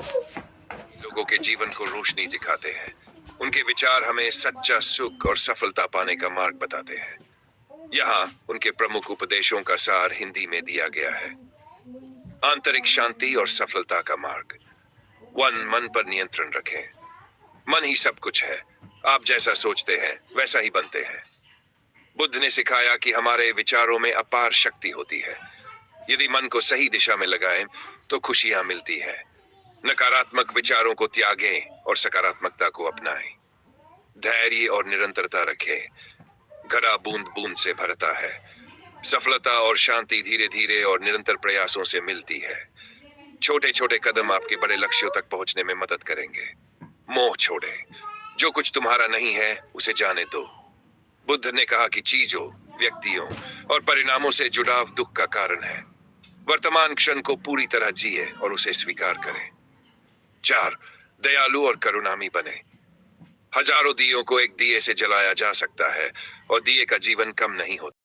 लोगों के जीवन को रोशनी दिखाते हैं। उनके विचार हमें सच्चा सुख और सफलता पाने का मार्ग बताते हैं। यहाँ उनके प्रमुख उपदेशों का सार हिंदी में दिया गया है। आंतरिक शांति और सफलता का मार्ग। मन पर नियंत्रण रखें। मन ही सब कुछ है। आप जैसा सोचते हैं वैसा ही बनते हैं। बुद्ध ने सिखाया कि हमारे विचारों में अपार शक्ति होती है। यदि मन को सही दिशा में लगाएं तो खुशियां मिलती है। नकारात्मक विचारों को त्यागें और सकारात्मकता को अपनाएं। धैर्य और निरंतरता रखें। घड़ा बूंद बूंद से भरता है। सफलता और शांति धीरे धीरे और निरंतर प्रयासों से मिलती है। छोटे छोटे कदम आपके बड़े लक्ष्यों तक पहुंचने में मदद करेंगे। मोह छोड़ें। जो कुछ तुम्हारा नहीं है उसे जाने दो। बुद्ध ने कहा कि चीजों, व्यक्तियों और परिणामों से जुड़ाव दुख का कारण है। वर्तमान क्षण को पूरी तरह जिए और उसे स्वीकार करें। 4. दयालु और करुणामयी बने। हजारों दियों को एक दिए से जलाया जा सकता है और दिए का जीवन कम नहीं होता।